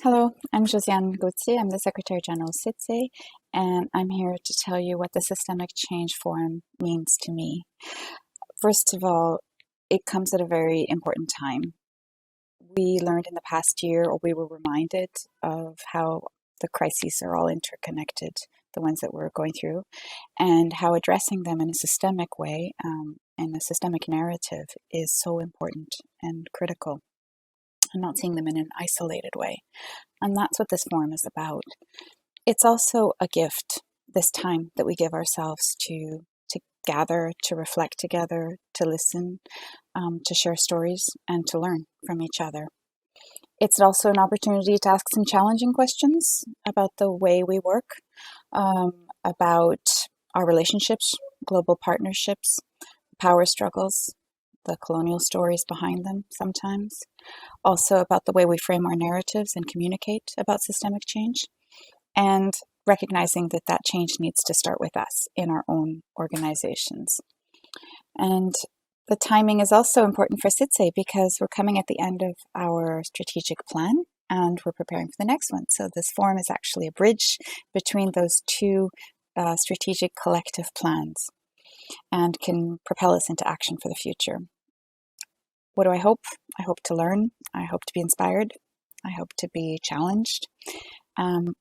Hello, I'm Josiane Gauthier. I'm the Secretary General of SITSE, and I'm here to tell you what the Systemic Change Forum means to me. First of all, it comes at a very important time. We learned in the past year, or we were reminded of how the crises are all interconnected, the ones that we're going through, and how addressing them in a systemic way, and a systemic narrative is so important and critical, and not seeing them in an isolated way. And that's what this forum is about. It's also a gift, this time that we give ourselves to gather, to reflect together, to listen, to share stories, and to learn from each other. It's also an opportunity to ask some challenging questions about the way we work, about our relationships, global partnerships, power struggles, the colonial stories behind them sometimes, also about the way we frame our narratives and communicate about systemic change, and recognizing that that change needs to start with us in our own organizations. And the timing is also important for SITSE because we're coming at the end of our strategic plan and we're preparing for the next one. So this forum is actually a bridge between those two strategic collective plans and can propel us into action for the future. What do I hope? I hope to learn. I hope to be inspired. I hope to be challenged, and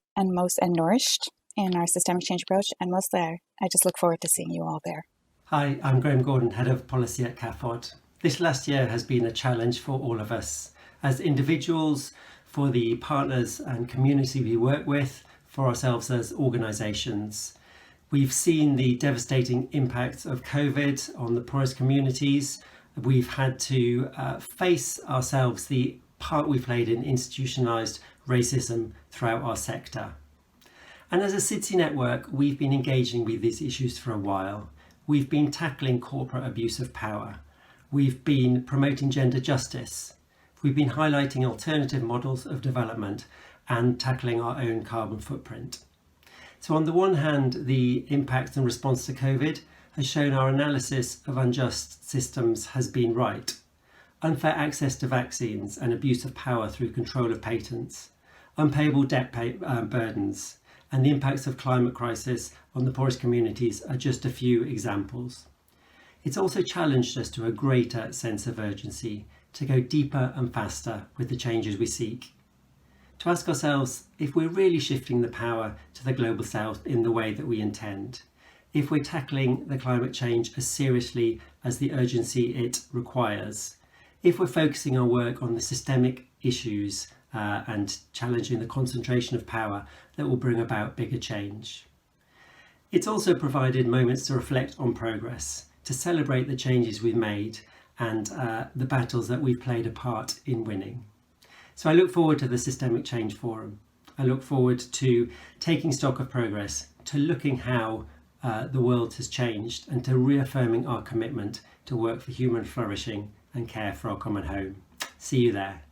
nourished in our systemic change approach. And mostly, I just look forward to seeing you all there. Hi, I'm Graham Gordon, Head of Policy at CAFOD. This last year has been a challenge for all of us, as individuals, for the partners and community we work with, for ourselves as organisations. We've seen the devastating impacts of COVID on the poorest communities. We've had to face ourselves the part we played in institutionalised racism throughout our sector. And as a SITSE network, we've been engaging with these issues for a while. We've been tackling corporate abuse of power. We've been promoting gender justice. We've been highlighting alternative models of development and tackling our own carbon footprint. So on the one hand, the impact and response to COVID has shown our analysis of unjust systems has been right. Unfair access to vaccines and abuse of power through control of patents, unpayable debt burdens, and the impacts of climate crisis on the poorest communities are just a few examples. It's also challenged us to a greater sense of urgency to go deeper and faster with the changes we seek. To ask ourselves if we're really shifting the power to the global south in the way that we intend, if we're tackling the climate change as seriously as the urgency it requires, if we're focusing our work on the systemic issues and challenging the concentration of power that will bring about bigger change. It's also provided moments to reflect on progress, to celebrate the changes we've made and the battles that we've played a part in winning. So I look forward to the Systemic Change Forum. I look forward to taking stock of progress, to looking how the world has changed and to reaffirming our commitment to work for human flourishing and care for our common home. See you there.